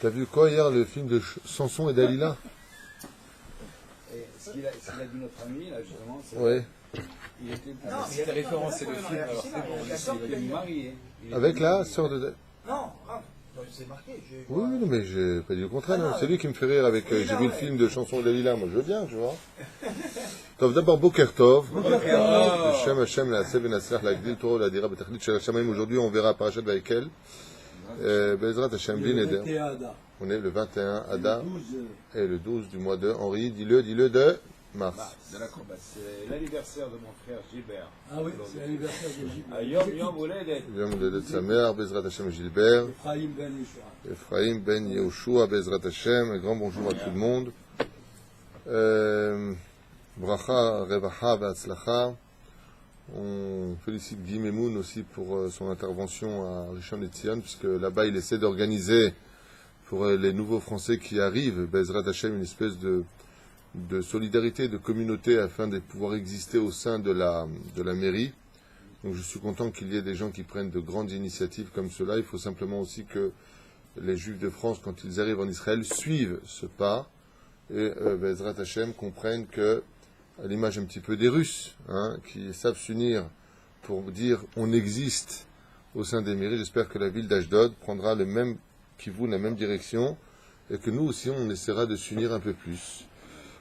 T'as vu quoi hier, le film de Samson et Dalila? Et ce qu'il a dit notre ami, là, justement, c'est... Ouais. Il était... C'était référencé le film, alors c'est bon, il va nous marier. Avec la sœur de... Non, c'est marqué. Oui, non, mais j'ai pas dit le contraire. Non. C'est lui qui me fait rire avec... j'ai vu le film de Chanson de Dalila, moi je veux bien, tu vois. Donc d'abord, Boker Tov. Hashem, la Sev Nasrach, la Gdil Toro, la Dira Betachlit, Shel Hashamayim. Aujourd'hui, on verra Parashat Vaïkel. Bezrat Hashem, Bli Neder. On est le 21 Ada et le 12 du mois de Henri. Dis-le de mars. De la combat. C'est l'anniversaire de mon frère Gilbert. Ah oui, c'est l'anniversaire de Gilbert. Yom Houledet. Yom Houledet de sa mère, Bezrat Hashem Gilbert. Ephraim Ben Yehoshua, Bezrat Hashem. Un grand bonjour à tout le monde. Bracha, Revacha, Ve'atzlacha. On félicite Guy Memoun aussi pour son intervention à Rishon LeZion, puisque là-bas il essaie d'organiser pour les nouveaux Français qui arrivent, Bezrat Hashem, une espèce de solidarité, de communauté afin de pouvoir exister au sein de la mairie. Donc je suis content qu'il y ait des gens qui prennent de grandes initiatives comme cela. Il faut simplement aussi que les Juifs de France, quand ils arrivent en Israël, suivent ce pas et Bezrat Hashem comprennent que, à l'image un petit peu des Russes, qui savent s'unir pour dire on existe au sein des mairies. J'espère que la ville d'Ashdod prendra la même direction et que nous aussi on essaiera de s'unir un peu plus.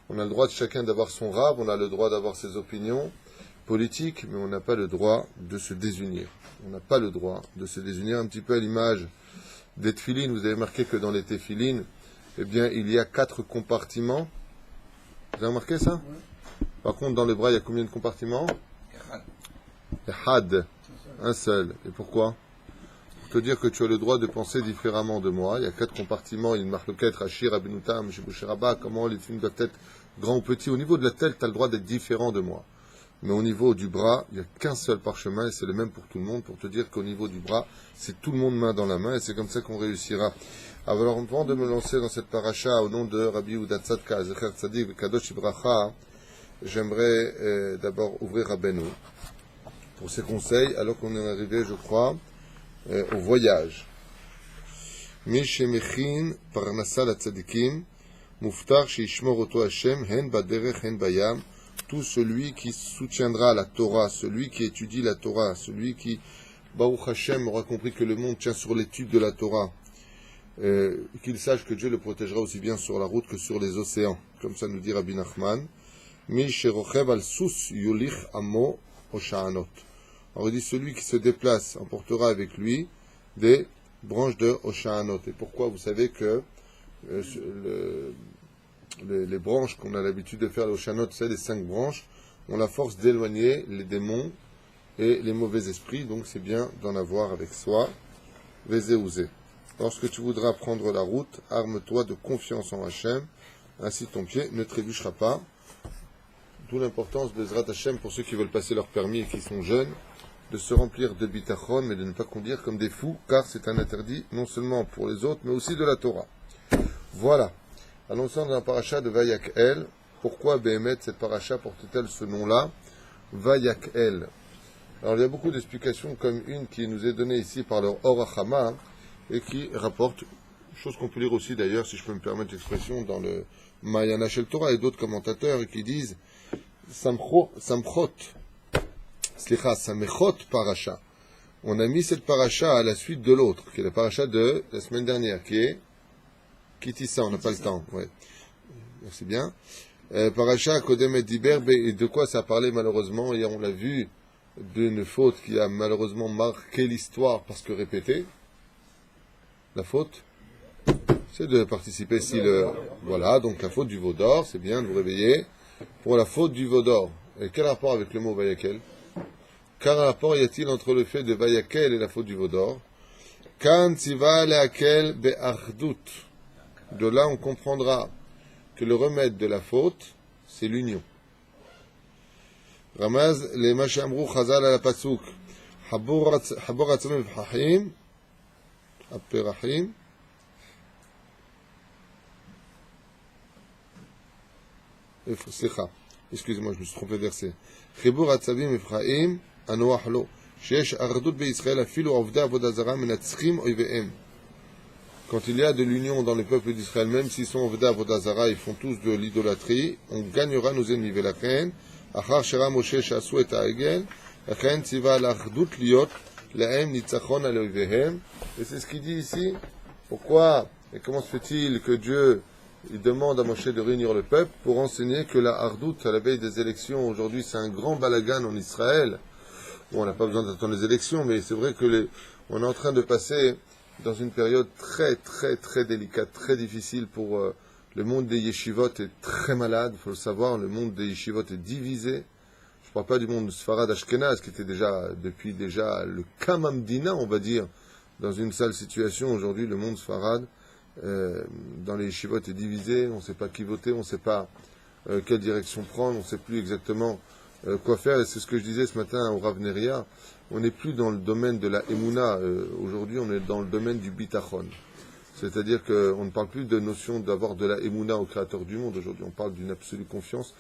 On a le droit de chacun d'avoir son rab, on a le droit d'avoir ses opinions politiques, mais on n'a pas le droit de se désunir. On n'a pas le droit de se désunir, un petit peu à l'image des tefilines. Vous avez remarqué que dans les tefilines, eh bien, il y a 4 compartiments. Vous avez remarqué ça? Par contre, dans le bras, il y a combien de compartiments? Had, un seul. Et pourquoi? Pour te dire que tu as le droit de penser différemment de moi. Il y a 4 compartiments. Il marque le 4, Rachir, Abenutam, Shibusheraba, comment les films doivent être grands ou petits. Au niveau de la tête, tu as le droit d'être différent de moi. Mais au niveau du bras, il n'y a qu'un seul parchemin et c'est le même pour tout le monde. Pour te dire qu'au niveau du bras, c'est tout le monde main dans la main et c'est comme ça qu'on réussira. Alors, avant de me lancer dans cette paracha, au nom de Rabbi Yehuda Tzadka, Zecher Tzadik, Kadosh Ibracha, j'aimerais d'abord ouvrir Rabbeinu pour ses conseils, alors qu'on est arrivé, je crois, au voyage. Mi shemechin parnasa latzadikim, muftar sheishmor oto Hashem, hen baderech hen bayam. Tout celui qui soutiendra la Torah, celui qui étudie la Torah, celui qui, Baruch Hashem, aura compris que le monde tient sur l'étude de la Torah, qu'il sache que Dieu le protégera aussi bien sur la route que sur les océans. Comme ça nous dit Rabbi Nachman. Mi sherochev al sus yulich amo oshaanot. On dit celui qui se déplace emportera avec lui des branches de oshaanot. Et pourquoi? Vous savez que les branches qu'on a l'habitude de faire, les oshaanot, c'est les 5 branches, ont la force d'éloigner les démons et les mauvais esprits. Donc c'est bien d'en avoir avec soi. Vezéouzé. Lorsque tu voudras prendre la route, arme-toi de confiance en Hachem, ainsi ton pied ne trébuchera pas. D'où l'importance de Zrat Hashem pour ceux qui veulent passer leur permis et qui sont jeunes, de se remplir de bitachon, mais de ne pas conduire comme des fous, car c'est un interdit non seulement pour les autres, mais aussi de la Torah. Voilà. Allons-y dans la paracha de Vayakel. Pourquoi Béhémet, cette paracha porte-t-elle ce nom-là? Vayakel. Alors il y a beaucoup d'explications, comme une qui nous est donnée ici par leur Or HaChama, et qui rapporte, chose qu'on peut lire aussi d'ailleurs, si je peux me permettre l'expression, dans le Mayana Shel Torah et d'autres commentateurs, et qui disent Samchot paracha. On a mis cette paracha à la suite de l'autre, qui est la paracha de la semaine dernière, qui est Kitissa, on n'a pas le temps. Ouais. C'est bien. Paracha Kodem et Diber, et de quoi ça a parlé malheureusement? Hier on l'a vu, d'une faute qui a malheureusement marqué l'histoire parce que répétée. La faute, c'est de participer si le... Voilà, donc la faute du veau d'or, c'est bien de vous réveiller pour la faute du veau d'or. Et quel rapport avec le mot Vayakel? Quel rapport y a-t-il entre le fait de Vayakel et la faute du veau d'or? Kan tziva leakel be'achdut. De là, on comprendra que le remède de la faute, c'est l'union. Ramaz le mashamru chazal ala pasuk. Habor atzamim v'chachim. Apérahim. Excusez-moi, je me suis trompé de verset. Chibur Hatzavim Ephraim, Anoach Lo. Sheesh Ardut Be'Israël, Afilu Avda Avodah Zara Menatzchim Oivehem. quand il y a de l'union dans le peuple d'Israël, même s'ils sont Ovda Vodazara, ils font tous de l'idolâtrie, on gagnera nos ennemis. Velachen, achar shera Moshe shasu et ha'egel, lachen tziva l'achdut liot, lahem nitzachon al oivehem. Et c'est ce qu'il dit ici. Pourquoi et comment se fait-il que Dieu il demande à Moshe de réunir le peuple pour enseigner que la hardout, à la veille des élections, aujourd'hui c'est un grand balagan en Israël. Bon, on n'a pas besoin d'attendre les élections, mais c'est vrai que on est en train de passer dans une période très très très délicate, très difficile pour le monde des yeshivot est très malade, il faut le savoir, le monde des yeshivot est divisé. Je ne parle pas du monde Sfarad Ashkenaz qui était depuis le Kamamdina, on va dire, dans une sale situation. Aujourd'hui, le monde Sfarad, dans les yeshivot est divisé, on ne sait pas qui voter, on ne sait pas quelle direction prendre, on ne sait plus exactement quoi faire. Et c'est ce que je disais ce matin au Rav Neria, on n'est plus dans le domaine de la Emouna, aujourd'hui on est dans le domaine du Bitachon. C'est-à-dire qu'on ne parle plus de notion d'avoir de la Emouna au Créateur du monde, aujourd'hui on parle d'une absolue confiance.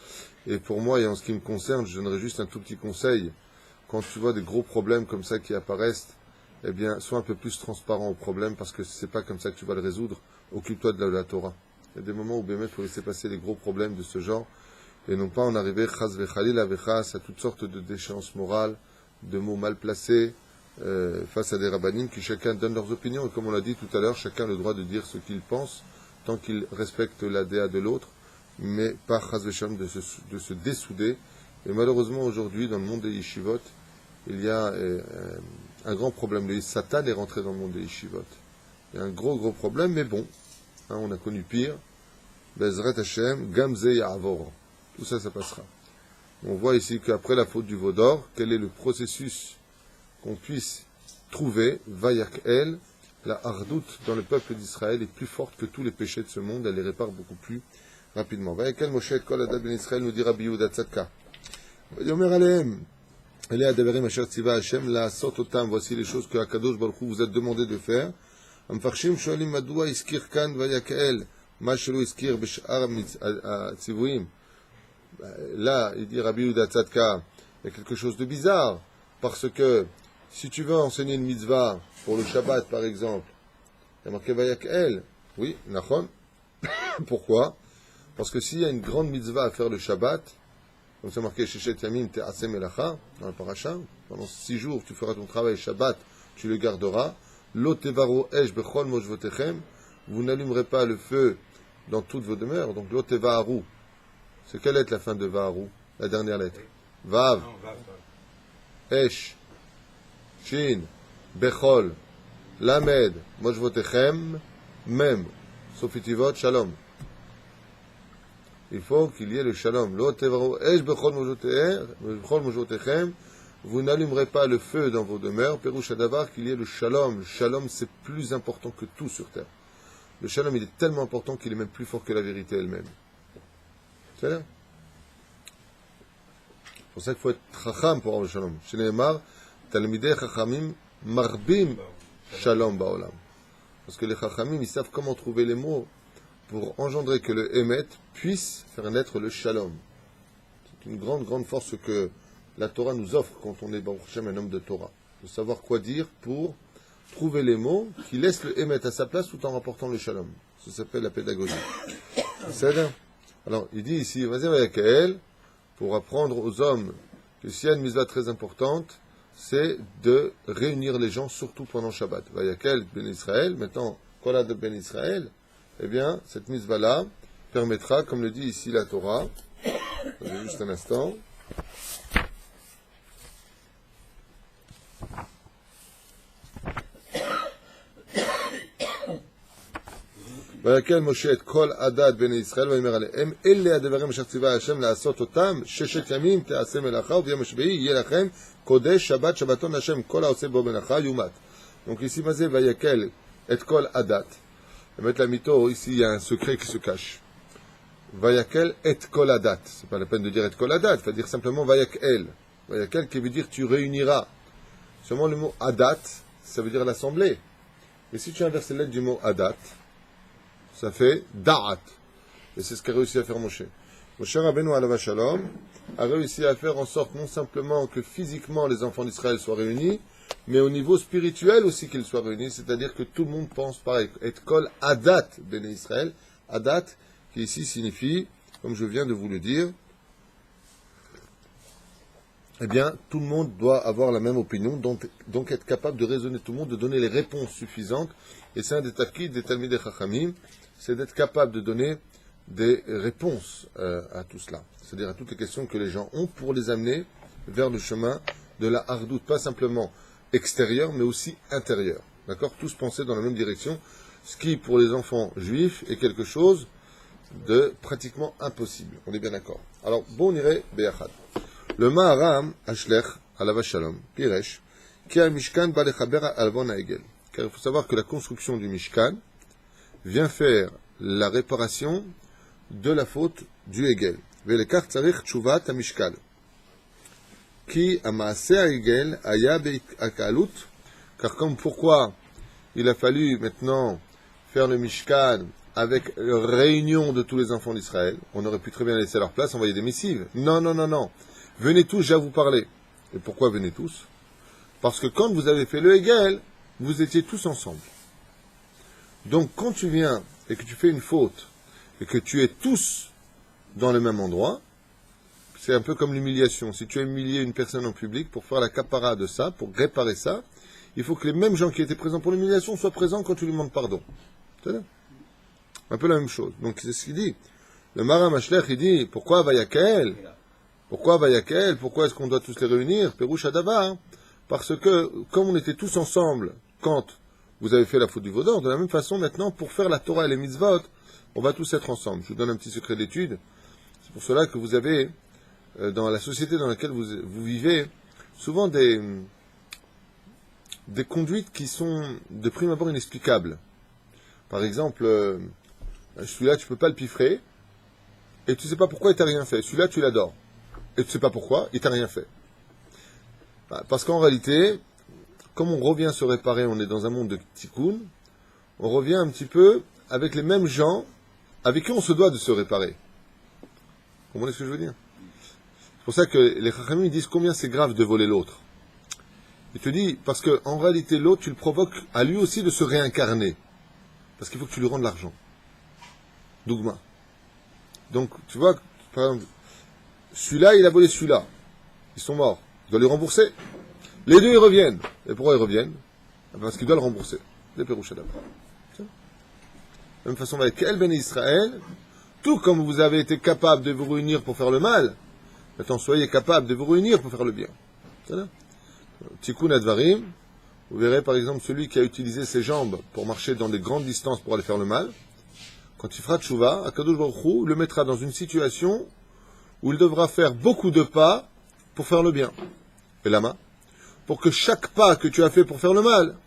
Et pour moi, et en ce qui me concerne, je donnerai juste un tout petit conseil. Quand tu vois des gros problèmes comme ça qui apparaissent, eh bien, sois un peu plus transparent au problème, parce que c'est pas comme ça que tu vas le résoudre. Occupe-toi de la Torah. Il y a des moments où il faut laisser passer les gros problèmes de ce genre, et non pas en arriver chas vechalil avechas à toutes sortes de déchéances morales, de mots mal placés, face à des rabbinim qui chacun donne leurs opinions, et comme on l'a dit tout à l'heure, chacun a le droit de dire ce qu'il pense, tant qu'il respecte l'ADA de l'autre, mais pas chas vechalil de se dessouder. Et malheureusement aujourd'hui, dans le monde des yeshivot, il y a un grand problème. Le Satan est rentré dans le monde des yeshivot. Il y a un gros problème, mais bon, on a connu pire. Bezrat Hashem, Gamze Ya'avor. Tout ça, ça passera. On voit ici qu'après la faute du veau d'or, quel est le processus qu'on puisse trouver, Vayak El, la hardout dans le peuple d'Israël est plus forte que tous les péchés de ce monde, elle les répare beaucoup plus rapidement. Vayak El, Moshe et Kol Adad Ben Israël, nous dit Rabbi Yehuda Tzadka. Yomer Alehem. Voici les choses que Akadosh Baruch Hu vous a demandé de faire. Là, il dit Rabbi Yehuda Tzadka, il y a quelque chose de bizarre, parce que si tu veux enseigner une mitzvah pour le Shabbat, par exemple, il y a marqué Vayak El. Oui, Nachon. Pourquoi? Parce que s'il y a une grande mitzvah à faire le Shabbat, comme c'est marqué Sheshet Yamim Te'aseh Melacha, dans la paracha, pendant 6 jours tu feras ton travail, Shabbat, tu le garderas. Lo tevaro esh bechol mojvotechem, vous n'allumerez pas le feu dans toutes vos demeures. Donc lo tevaharu, c'est quelle lettre la fin de vaharu? La dernière lettre. Vav, esh, shin, bechol, lamed, mojvotechem, mem, sofitivot, shalom. Il faut qu'il y ait le shalom. Vous n'allumerez pas le feu dans vos demeures. Pérouche Adavar, qu'il y ait le shalom. Le shalom, c'est plus important que tout sur terre. Le shalom, il est tellement important qu'il est même plus fort que la vérité elle-même. C'est là. C'est pour ça qu'il faut être chacham pour avoir le shalom. Chez Neymar, Talmidei chachamim marbim shalom ba'olam. Parce que les chachamim, ils savent comment trouver les mots pour engendrer que le Emet puisse faire naître le Shalom. C'est une grande force que la Torah nous offre quand on est Baruch Hashem, un homme de Torah. De savoir quoi dire pour trouver les mots qui laissent le Emet à sa place tout en rapportant le Shalom. Ça s'appelle la pédagogie. C'est là. Alors, il dit ici, vas-y, Vayakel, pour apprendre aux hommes que s'il y a une mitzvah très importante, c'est de réunir les gens, surtout pendant Shabbat. Vayakel, Ben Israël, maintenant, Kolad de Ben Israël, eh bien, cette mitzvah-là permettra, comme le dit ici la Torah, juste un instant, ויקל משה את כל עדת בני ישראל ויאמר עליהם אלה הדברים אשר ציווה השם לעשות אותם 6 ימים תעשה מלאכה וביום השביעי יהיה לכם קודש שבת שבתון להשם כל העושה בו מלאכה יומת. Donc ici, ויקל את כל עדת. Mettre la mito, ici il y a un secret qui se cache. Vayakel et koladat. C'est pas la peine de dire et koladat, il faut dire simplement vayakel. Vayakel qui veut dire tu réuniras. Seulement le mot adat, ça veut dire l'assemblée. Et si tu inverses les lettres du mot adat, ça fait da'at. Et c'est ce qu'a réussi à faire Moshe. Moshe Rabbeinu alav shalom a réussi à faire en sorte non simplement que physiquement les enfants d'Israël soient réunis, mais au niveau spirituel aussi qu'ils soient réunis, c'est-à-dire que tout le monde pense pareil. Et kol adat béné Israël, adat, qui ici signifie, comme je viens de vous le dire, eh bien, tout le monde doit avoir la même opinion, donc être capable de raisonner tout le monde, de donner les réponses suffisantes. Et c'est un des tafkid des Talmidei Chachamim, c'est d'être capable de donner des réponses à tout cela. C'est-à-dire à toutes les questions que les gens ont pour les amener vers le chemin de la hardout, pas simplement extérieur, mais aussi intérieur. D'accord? Tous penser dans la même direction, ce qui, pour les enfants juifs, est quelque chose de pratiquement impossible. On est bien d'accord. Alors, bon, on irait Beyachad. Le Maharam Ashlech Alava Shalom Piresh qui a Mishkan Balechaber Alvon Haegel. Car il faut savoir que la construction du Mishkan vient faire la réparation de la faute du Hegel. Velekach tzarich tshuvat hamishkan. Qui a maaseh Hegel aya be'akalut. Car comme pourquoi il a fallu maintenant faire le Mishkan avec réunion de tous les enfants d'Israël. On aurait pu très bien laisser leur place, envoyer des missives. Non, non, non, non. Venez tous, j'ai à vous parler. Et pourquoi venez tous? Parce que quand vous avez fait le Hegel, vous étiez tous ensemble. Donc quand tu viens et que tu fais une faute, et que tu es tous dans le même endroit, c'est un peu comme l'humiliation. Si tu as humilié une personne en public, pour faire la capara de ça, pour réparer ça, il faut que les mêmes gens qui étaient présents pour l'humiliation soient présents quand tu lui demandes pardon. C'est ça? Un peu la même chose. Donc c'est ce qu'il dit. Le Maharam Ashlech, il dit, pourquoi Vayakel? Pourquoi Vayakel? Pourquoi est-ce qu'on doit tous les réunir? Pérouche Adava, hein? Parce que, comme on était tous ensemble, quand vous avez fait la faute du Vaudor, de la même façon, maintenant, pour faire la Torah et les mitzvot, on va tous être ensemble. Je vous donne un petit secret d'étude. C'est pour cela que vous avez, dans la société dans laquelle vous vivez, souvent des conduites qui sont, de prime abord, inexplicables. Par exemple, celui-là, tu peux pas le piffrer, et tu sais pas pourquoi il t'a rien fait. Celui-là, tu l'adores. Et tu sais pas pourquoi, il t'a rien fait. Parce qu'en réalité, comme on revient se réparer, on est dans un monde de tikkun, on revient un petit peu avec les mêmes gens avec qui on se doit de se réparer. Vous comprenez ce que je veux dire? C'est pour ça que les Chachamim disent combien c'est grave de voler l'autre. Il te dit, parce qu'en réalité, l'autre, tu le provoques à lui aussi de se réincarner. Parce qu'il faut que tu lui rendes l'argent. Dougma. Donc, tu vois, par exemple, celui-là, il a volé celui-là. Ils sont morts. Il doit les rembourser. Les deux, ils reviennent. Et pourquoi ils reviennent? Parce qu'il doit le rembourser. Les Pérouchadam. De la même façon, avec El Ben Israël, tout comme vous avez été capable de vous réunir pour faire le mal, maintenant soyez capable de vous réunir pour faire le bien. Tikkun Advarim, vous verrez par exemple celui qui a utilisé ses jambes pour marcher dans des grandes distances pour aller faire le mal, quand il fera Tchouva, Akadosh Baruch Hu le mettra dans une situation où il devra faire beaucoup de pas pour faire le bien. Et lama, pour que chaque pas que tu as fait pour faire le mal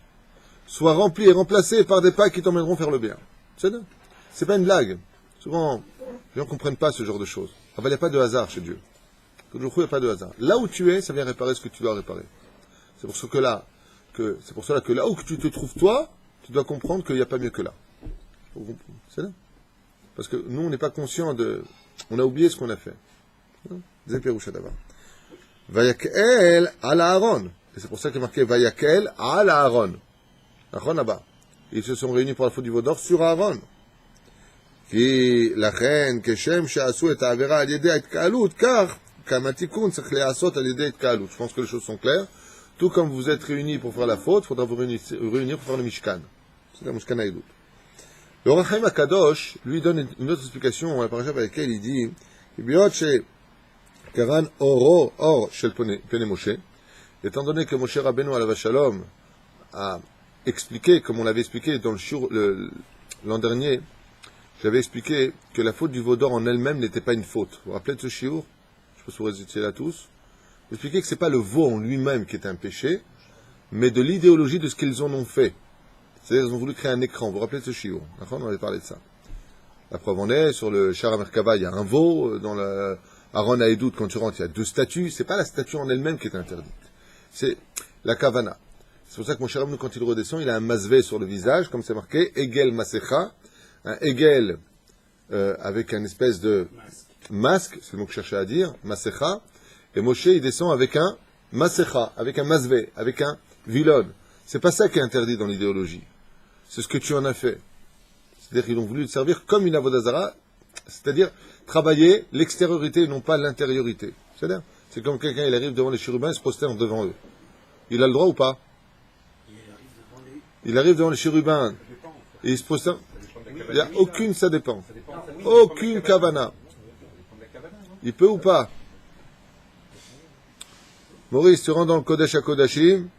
soit rempli et remplacé par des pas qui t'emmèneront faire le bien. C'est pas une blague. Souvent, les gens ne comprennent pas ce genre de choses. Il n'y a pas de hasard chez Dieu. Il n'y a pas de hasard. Là où tu es, ça vient réparer ce que tu dois réparer. C'est pour cela que là où tu te trouves toi, tu dois comprendre qu'il n'y a pas mieux que là. C'est là. Parce que nous, on n'est pas conscient de... On a oublié ce qu'on a fait. Vayakel al Aaron. Et c'est pour ça qu'il est marqué Vayakel al Aaron. Ils se sont réunis pour la faute du Vaudor sur Aaron. Qui la reine Keshem Shasu et Avera al yedei Itkalut car Kamatikun צריך להיעשות על ידי התקהלות. Je pense que les choses sont claires. Tout comme vous êtes réunis pour faire la faute, il faudra vous réunir pour faire le Mishkan. C'est le Mishkan Haïdout. Le Ohr HaChaim HaKadosh lui donne une autre explication à la paracha avec laquelle il dit Biot Karan Oro Or Shel Pene Moshe. Étant donné que Moshe Rabbeinu Alav Shalom a expliqué, comme on l'avait expliqué dans l'an dernier, j'avais expliqué que la faute du Vaudor en elle-même n'était pas une faute. Vous vous rappelez de ce shiur? Je pense que vous étiez là tous. J'expliquais que ce n'est pas le veau en lui-même qui est un péché, mais de l'idéologie de ce qu'ils en ont fait. C'est-à-dire qu'ils ont voulu créer un écran. Vous vous rappelez de ce shiur? On avait parlé de ça. La preuve en est, sur le Shara Merkava, il y a un veau. Dans le Aaron Haïdout, quand tu rentres, il y a 2 statues. Ce n'est pas la statue en elle-même qui est interdite. C'est la Kavana. C'est pour ça que mon cher homme, quand il redescend, il a un masvé sur le visage, comme c'est marqué, Egel Masecha, un Egel avec un espèce de masque, c'est le mot que je cherchais à dire, Masecha, et Moshe, il descend avec un Masecha, avec un masvé, avec un Vilod. C'est pas ça qui est interdit dans l'idéologie. C'est ce que tu en as fait. C'est-à-dire qu'ils ont voulu te servir comme une avodazara, c'est-à-dire travailler l'extériorité et non pas l'intériorité. C'est-à-dire, c'est comme quelqu'un, il arrive devant les chérubins et se prosterne devant eux. Il a le droit ou pas? Il arrive devant les chérubins et il se prosterne. Il n'y a aucune, ça dépend. Aucune kavana. Il peut ou pas? Maurice, tu rentres dans le Kodesh à Kodashim,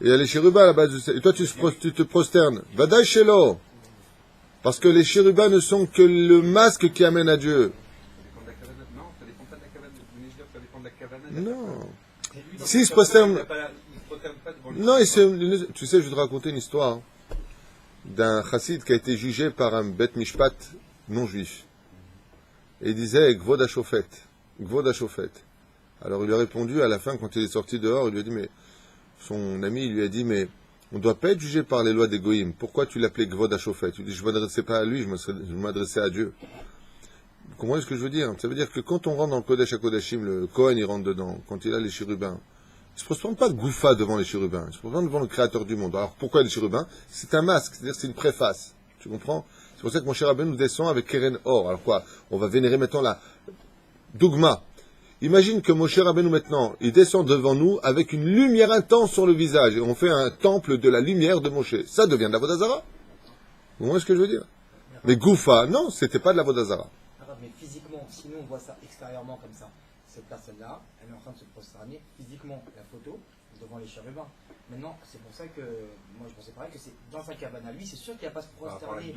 et il y a les chérubins à la base et toi tu te prosternes. Vadaï Shelo. Parce que les chérubins ne sont que le masque qui amène à Dieu. Non. S'il se prosterne. Non, tu sais, je vais te raconter une histoire d'un chassid qui a été jugé par un bet mishpat non juif. Et il disait Gvod HaShofet. Gvod HaShofet. Alors il lui a répondu à la fin, quand il est sorti dehors, il lui a dit, mais son ami il lui a dit, mais on ne doit pas être jugé par les lois des goïms. Pourquoi tu l'appelais Gvod HaShofet? Il dit, je ne m'adressais pas à lui, je m'adressais à Dieu. Vous comprenez ce que je veux dire? Ça veut dire que quand on rentre dans le Kodesh HaKodashim, le Kohen il rentre dedans, quand il a les chérubins, il ne se prosterne pas de Goufa devant les chérubins, il se prosterne devant le Créateur du monde. Alors pourquoi les chérubins? C'est un masque, c'est-à-dire c'est une préface. Tu comprends? C'est pour ça que mon cher Rabbeinu nous descend avec Keren Or. Alors quoi? On va vénérer maintenant la Dougma. Imagine que Moshe Rabbeinu maintenant, il descend devant nous avec une lumière intense sur le visage et on fait un temple de la lumière de Moshe. Ça devient de la Vodazara. Vous voyez ce que je veux dire? Mais Goufa, non, c'était pas de la Vodazara. Mais physiquement, si nous on voit ça extérieurement comme ça, cette personne-là, elle est en train de se prosterner physiquement, la photo, devant les chérubins. Maintenant, c'est pour ça que, moi je pensais pareil, que c'est dans sa cabane à lui, c'est sûr qu'il n'y a pas se prosterner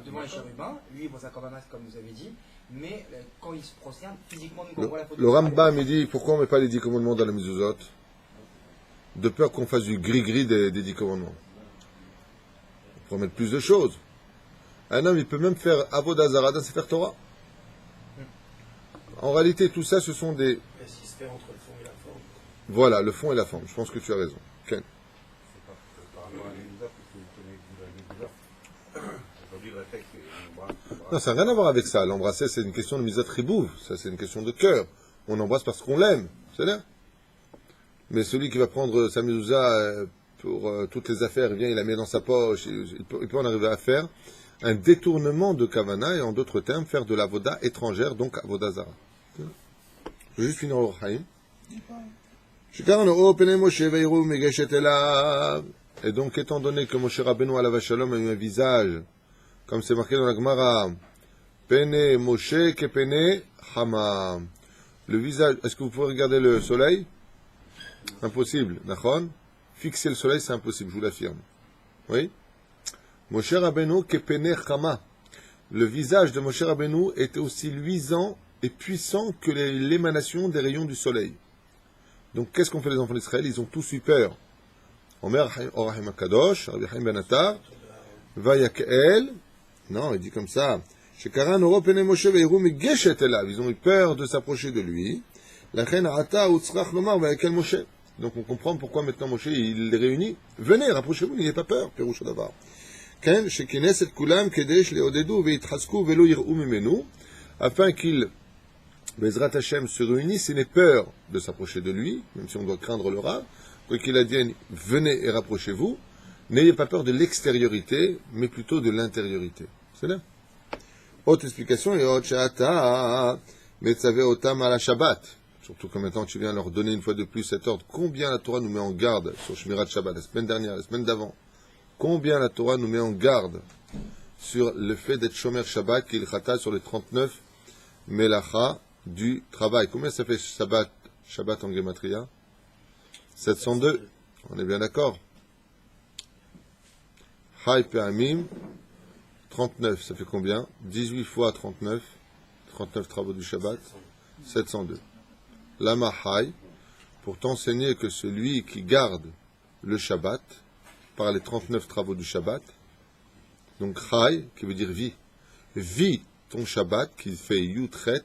devant les chérubins. Lui il voit ça comme un masque, comme vous avez dit. Mais quand il se prosterne, physiquement, nous, quand on voit la photo... Le Rambam, il dit, pourquoi on ne met pas les 10 commandements dans la mezuzot? De peur qu'on fasse du gris-gris des 10 commandements. On peut mettre plus de choses. Un homme, il peut même faire Avodazara dans Sefer Torah. En réalité, tout ça, ce sont des... Qu'est-ce qui se fait entre le fond et la forme? Voilà, le fond et la forme. Je pense que tu as raison. Ken. C'est pas par rapport à l'Elisab, parce que vous connaissez l'Elisab. Aujourd'hui, le réflexe, c'est on embrasse. Non, ça n'a rien à voir avec ça. L'embrasser, c'est une question de misat ribouv. Ça, c'est une question de cœur. On embrasse parce qu'on l'aime. C'est là. Mais celui qui va prendre sa mezouza pour toutes les affaires, il vient, il la met dans sa poche. Il peut en arriver à faire un détournement de kavana et en d'autres termes, faire de l'avoda étrangère, donc avodazara. Je vais juste finir au Chaim. Et donc, étant donné que Moshe Rabbeinu alav shalom a eu un visage, comme c'est marqué dans la Gemara, Pene Moshe ke pene Hama. Le visage, est-ce que vous pouvez regarder le soleil? Impossible, nachon? Fixer le soleil, c'est impossible, je vous l'affirme. Oui? Moshe Rabbeinu ke pene Hama. Le visage de Moshe Rabbeinu était aussi luisant et puissant que l'émanation des rayons du soleil. Donc, qu'est-ce qu'ont fait les enfants d'Israël? Ils ont tous eu peur. Omer Orahim Akadosh, Rabbi Chaim Ben Attar, Vayakel, non, il dit comme ça, Shekaran Oro Pene Moshe Veiru Megeshet Elav, ils ont eu peur de s'approcher de lui, Lachen Ata Utzrach Lomar Vayakel Moshe. Donc on comprend pourquoi maintenant Moshe, il les réunit. Venez, rapprochez-vous, n'ayez pas peur, Perouche Davar. Ken, Shekenes et Kulam, Kedesh, Leodedu, Veitrasku, Velo Yir'u Mimenu, afin qu'ils, Bezrat Hashem, se réunissent et n'aient peur de s'approcher de lui, même si on doit craindre le rat. Quoi qu'il advienne, venez et rapprochez-vous. N'ayez pas peur de l'extériorité, mais plutôt de l'intériorité. C'est là. Autre explication, et autre shata, metzave otam à la Shabbat. Surtout que maintenant tu viens leur donner une fois de plus cet ordre. Combien la Torah nous met en garde sur Shmirat Shabbat, la semaine dernière, la semaine d'avant. Combien la Torah nous met en garde sur le fait d'être Shomer Shabbat, qu'il chata sur les 39 melacha du travail. Combien ça fait Shabbat en Gematria? 702, on est bien d'accord. Chai Pe'amim, 39, ça fait combien? 18 fois 39, 39 travaux du Shabbat, 702. Lama Chai, pour t'enseigner que celui qui garde le Shabbat, par les 39 travaux du Shabbat, donc Chai, qui veut dire vie, vis ton Shabbat, qui fait Yutret,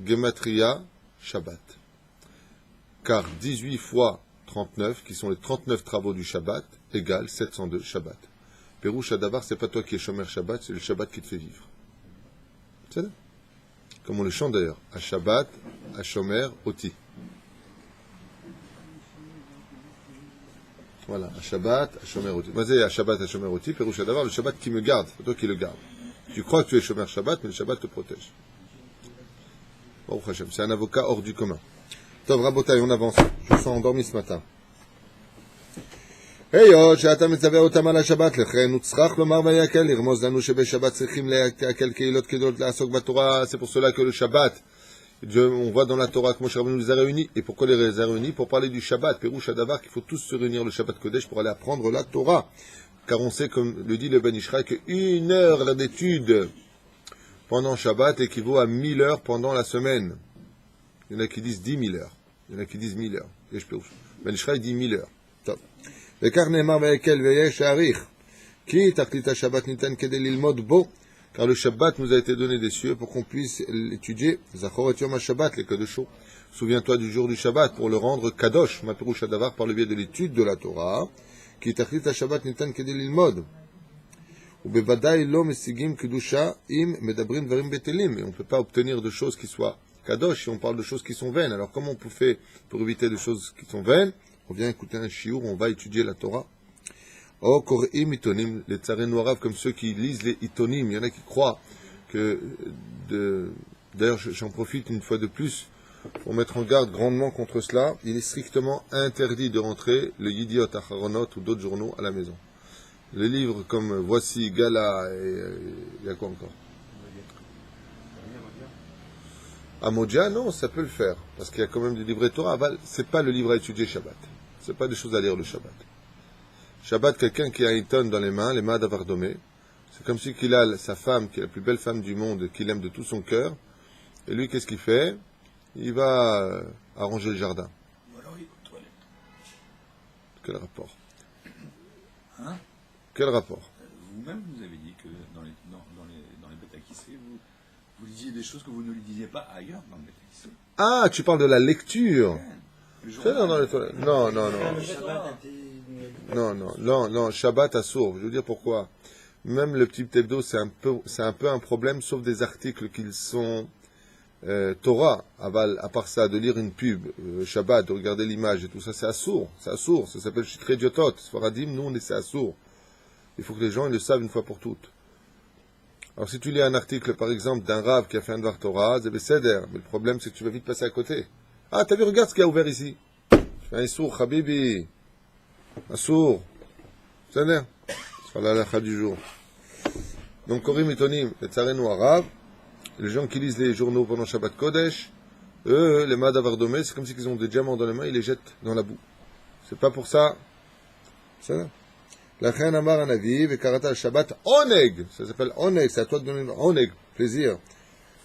Gematria, Shabbat. Car 18 fois 39, qui sont les 39 travaux du Shabbat, égale 702 Shabbat. Pérouche Adavar, c'est pas toi qui es Shomer Shabbat, c'est le Shabbat qui te fait vivre. C'est ça? Comme on le chante d'ailleurs. À Shabbat, à Shomer, Oti. Voilà, Shabbat, Shomer Oti. Moi, c'est Shabbat, Shomer Oti, Pérouche d'avoir le Shabbat qui me garde, c'est toi qui le garde. Tu crois que tu es Shomer Shabbat, mais le Shabbat te protège. Baruch Hashem, c'est un avocat hors du commun. Tov, Rabotai, on avance. Je me sens endormi ce matin. היות שאתה מצווה אותם על השבת, לכן הוא צריך לומר ויקל, לרמוז לנו שבשבת צריכים להקל קהילות כדי לעסוק בתורה. C'est pour cela que le Shabbat, on voit dans la Torah comment Rabbeinu les a réunis. Et pourquoi les a réunis? Pour parler du Shabbat, Pérouche Adavar, qu'il faut tous se réunir le Shabbat Kodesh pour aller apprendre la Torah. Car on sait, comme le dit le Ben Ishraï, qu'une heure d'étude pendant Shabbat équivaut à 1000 heures pendant la semaine. Il y en a qui disent 10 000 heures. Il y en a qui disent 1000 heures. Et je peux. Ben Ishraï dit 1000 heures. Top. וכך נאמר ויקל ויש העריך כי תכלית השבת ניתן כדי ללמוד בו car le Shabbat nous a été donné des cieux pour qu'on puisse l'étudier. Zachor et Yom HaShabbat, les Kadosho. Souviens-toi du jour du Shabbat pour le rendre Kadosh, ma Pérouche Adavar, par le biais de l'étude de la Torah. כי תכלית השבת ניתן כדי ללמוד. ובוודאי לא משיגים קדושה אם מדברים דברים בטלים. Et on ne peut pas obtenir de choses qui soient Kadosh si on parle de choses qui sont vaines. Alors comment on peut faire pour éviter de choses qui sont vaines? On vient écouter un shiur, on va étudier la Torah. Oh, Kor'im Itonim, les Tsarenu Arav, comme ceux qui lisent les Itonim. Il y en a qui croient que... D'ailleurs, j'en profite une fois de plus pour mettre en garde grandement contre cela. Il est strictement interdit de rentrer le Yidiot Acharonot ou d'autres journaux à la maison. Les livres comme Voici, Gala, et il y a quoi encore? Amodia, non, ça peut le faire, parce qu'il y a quand même des livrets Torah. C'est pas le livre à étudier Shabbat. C'est pas des choses à lire le Shabbat. Shabbat, quelqu'un qui a un tonne dans les mains d'Avardomé, c'est comme si qu'il a sa femme, qui est la plus belle femme du monde, qu'il aime de tout son cœur, et lui, qu'est-ce qu'il fait? Il va arranger le jardin. Ou alors il est aux toilettes. Quel rapport? Hein? Quel rapport? Vous-même, vous avez dit que dans les bêtes acquissées, vous lisiez des choses que vous ne lisiez pas ailleurs dans le bêtes acquissées. Ah, tu parles de la lecture. Le C'est dans les toilettes. Non. Le Shabbat Non, Shabbat à sourd. Je veux dire pourquoi. Même le petit hebdo, c'est un peu un problème, sauf des articles qui sont Torah. À part ça, de lire une pub, Shabbat, de regarder l'image et tout ça, c'est à sourd. Ça s'appelle Shikre Diotot. Sfaradim, nous, c'est à sourd. Il faut que les gens ils le savent une fois pour toutes. Alors si tu lis un article, par exemple, d'un Rav qui a fait un Dvar Torah, c'est Besséder. Mais le problème, c'est que tu vas vite passer à côté. Ah, t'as vu, regarde ce qu'il y a ouvert ici. Je fais un sourd, Habibi. Un sourd. C'est ça, ce sera la halakha du jour. Donc, Korim Itonim, les Tsarenu Arav, les gens qui lisent les journaux pendant Shabbat Kodesh, eux, les Mad Avardomé, c'est comme si ils ont des diamants dans les mains, ils les jettent dans la boue. C'est pas pour ça. C'est ça. לכן אמר הנביא, וקראת על שבת עונג, ça s'appelle עונג, c'est à toi de donner עונג, plaisir.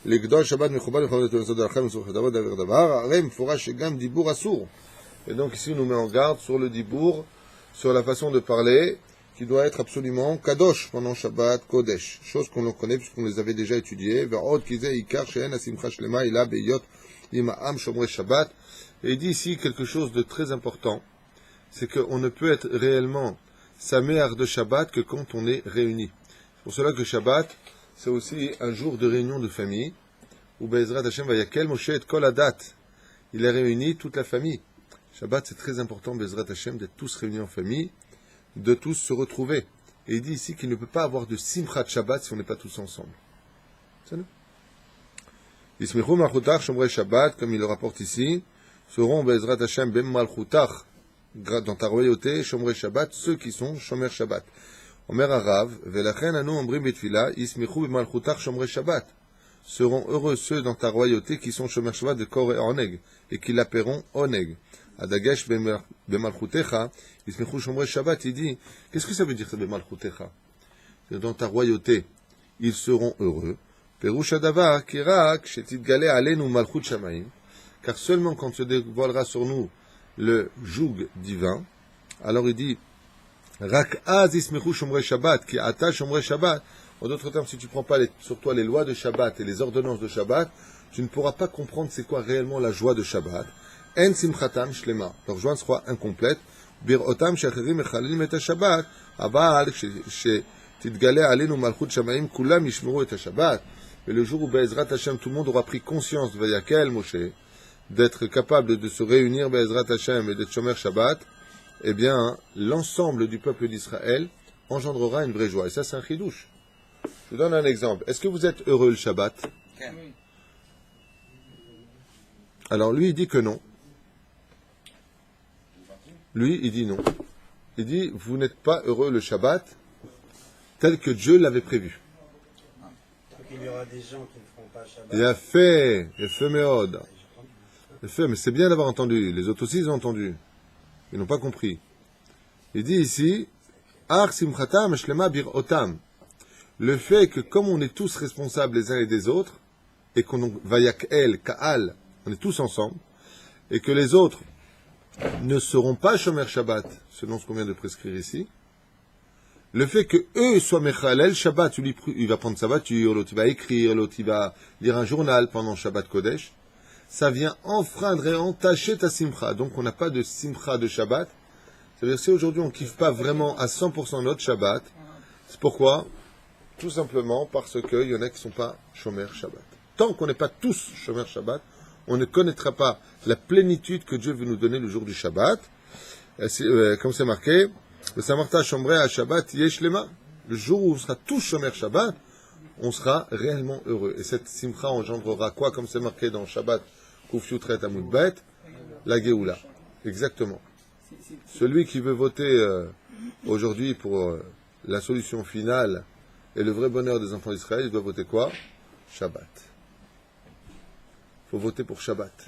לגדול שבת מכובד מכובד ולעשות דרכם מסורך דבר דבר דבר, הרי מפורש שגם דיבור אסור. Et donc ici, on nous met en garde sur le dibour, sur la façon de parler, qui doit être absolument kadosh pendant Shabbat Kodesh. Chose qu'on connaît puisqu'on les avait déjà étudiées. ועוד כי זה עיקר שאין השמחה שלמה אלא בהיות עם העם שומרי שבת. Et il dit ici quelque chose de très important, c'est qu'on ne peut être réellement Sameach de Shabbat que quand on est réunis. C'est pour cela que Shabbat, c'est aussi un jour de réunion de famille, où Be'ezrat Hashem vayakel Moshe et kol adat. Il a réuni toute la famille. Shabbat, c'est très important, Be'ezrat Hashem, d'être tous réunis en famille, de tous se retrouver. Et il dit ici qu'il ne peut pas avoir de Simchat Shabbat si on n'est pas tous ensemble. C'est nous. Yismichu malchutach shomrei Shabbat, comme il le rapporte ici, seront Be'ezrat Hashem ben malchutach, dans ta royauté, Shomrei Shabbat, ceux qui sont Shomer Shabbat. Omer Arav, Velachen anu ombrim betfila, Yismichu b'malchutach Shomrei Shabbat. Seront heureux ceux dans ta royauté qui sont Shomer Shabbat de Kor et Oneg, et qui l'appelleront Oneg. Adagesh b'malchutecha, Yismichu Shomrei Shabbat, il dit, qu'est-ce que ça veut dire ça b'malchutecha? Dans ta royauté, ils seront heureux. Perush Adavar, Kirak, Shetidgale alenu malchut Shamaim, car seulement quand se dévoilera sur nous le joug divin, alors il dit Rak az ismechu shomrei Shabbat, ki ata shomrei Shabbat. En d'autres termes, si tu ne prends pas sur toi les lois de Shabbat et les ordonnances de Shabbat, tu ne pourras pas comprendre c'est quoi réellement la joie de Shabbat. En simchatam shlema, leur joie sera incomplète. Birotam she'acherim mechalim et Shabbat, aval she'tidgale alenu malchut shamayim kulam yishmeru et Shabbat. Et le jour où Be'ezrat Hashem, tout le monde aura pris conscience de Vayakel Moshe, d'être capable de se réunir Be'ezrat Hashem et d'être Shomer Shabbat, eh bien, l'ensemble du peuple d'Israël engendrera une vraie joie. Et ça, c'est un chidouche. Je vous donne un exemple. Est-ce que vous êtes heureux le Shabbat? Oui. Alors lui, il dit que non. Lui, il dit non. Il dit, vous n'êtes pas heureux le Shabbat tel que Dieu l'avait prévu. Donc il y aura des gens qui ne feront pas Shabbat. Il a fait méode. Il a fait, mais c'est bien d'avoir entendu. Les autres aussi, ils ont entendu. Ils n'ont pas compris. Il dit ici, Ar simchatam shlema bir otam. Le fait que comme on est tous responsables les uns et des autres, et qu'on vayak el, ka'al, on est tous ensemble, et que les autres ne seront pas shomer Shabbat, selon ce qu'on vient de prescrire ici, le fait que eux soient mechalel Shabbat, il va prendre sa voiture, l'autre il va écrire, l'autre il va lire un journal pendant Shabbat Kodesh, ça vient enfreindre et entacher ta simcha. Donc on n'a pas de simcha de Shabbat. C'est-à-dire si aujourd'hui on ne kiffe pas vraiment à 100% notre Shabbat, c'est pourquoi? Tout simplement parce qu'il y en a qui ne sont pas shomer Shabbat. Tant qu'on n'est pas tous shomer Shabbat, on ne connaîtra pas la plénitude que Dieu veut nous donner le jour du Shabbat. Comme c'est marqué, le Samarta Shomrei à Shabbat Yeshlema. Le jour où on sera tous shomer Shabbat, on sera réellement heureux. Et cette simcha engendrera quoi, comme c'est marqué dans Shabbat Kuf Yutret Amud Bet? La Géoula. Exactement. Celui qui veut voter aujourd'hui pour la solution finale et le vrai bonheur des enfants d'Israël, il doit voter quoi? Shabbat. Il faut voter pour Shabbat.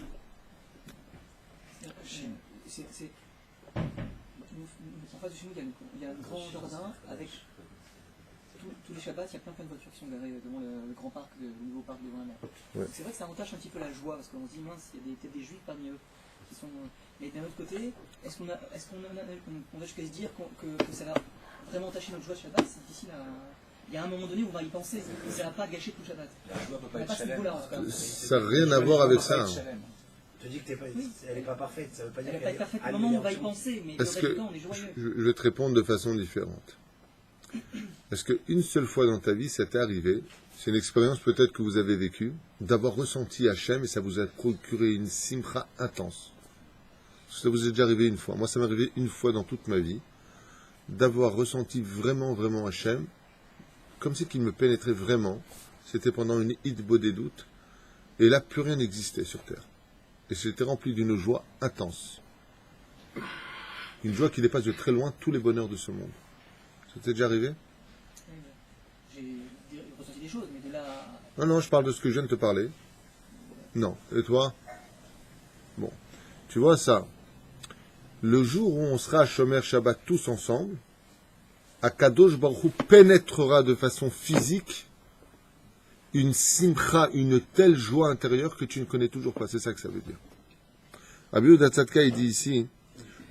En face de chez nous, il y a un grand jardin avec tous les Shabbats, il y a plein de voitures qui sont garées devant le grand parc, le nouveau parc devant la mer. Ouais. C'est vrai que ça entache un petit peu la joie, parce qu'on se dit, mince, il y a peut-être des juifs parmi eux qui sont. Mais d'un autre côté, est-ce qu'on va jusqu'à se dire que ça va vraiment entacher notre joie de Shabbat? C'est difficile à. Il y a un moment donné où on va y penser, et ça ne va pas gâcher tout le Shabbat. La joie peut On n'a pas pas être ce niveau-là, en tout cas. Ça n'a rien à voir avec ça. Je te dis que elle n'est pas parfaite, ça veut pas Elle dire n'est pas qu'elle parfaite est au moment où on va y penser, mais le Est-ce reste que du temps, on est joyeux. je vais te répondre de façon différente. Est-ce qu'une seule fois dans ta vie, ça t'est arrivé, c'est une expérience peut-être que vous avez vécue, d'avoir ressenti Hachem et ça vous a procuré une simcha intense? Ça vous est déjà arrivé une fois. Moi, ça m'est arrivé une fois dans toute ma vie, d'avoir ressenti vraiment, vraiment Hachem, comme si qu'il me pénétrait vraiment. C'était pendant une hitbo des doutes, et là, plus rien n'existait sur Terre. Et j'étais rempli d'une joie intense. Une joie qui dépasse de très loin tous les bonheurs de ce monde. Ça t'est déjà arrivé? J'ai ressenti des choses, mais de là. Non, je parle de ce que je viens de te parler. Non. Et toi? Bon. Tu vois ça? Le jour où on sera à Shomer Shabbat tous ensemble, Akadosh Baruch Hu pénétrera de façon physique une simcha, une telle joie intérieure que tu ne connais toujours pas. C'est ça que ça veut dire. Rabbi Yehuda Tzadka, il dit ici,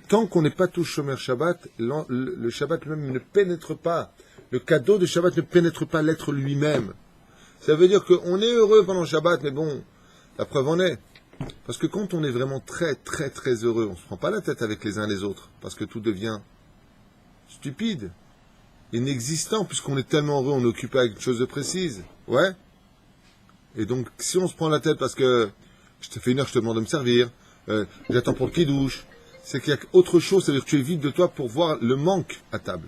tant qu'on n'est pas tous Shomer Shabbat, le Shabbat même ne pénètre pas. Le cadeau de Shabbat ne pénètre pas l'être lui-même. Ça veut dire qu'on est heureux pendant Shabbat, mais bon, la preuve en est. Parce que quand on est vraiment très, très, très heureux, on ne se prend pas la tête avec les uns les autres, parce que tout devient stupide, inexistant, puisqu'on est tellement heureux, on est occupé avec une chose de précise. Ouais. Et donc, si on se prend la tête parce que je te fais une heure, je te demande de me servir, j'attends pour le kidouche, c'est qu'il y a autre chose, c'est-à-dire que tu es vide de toi pour voir le manque à table.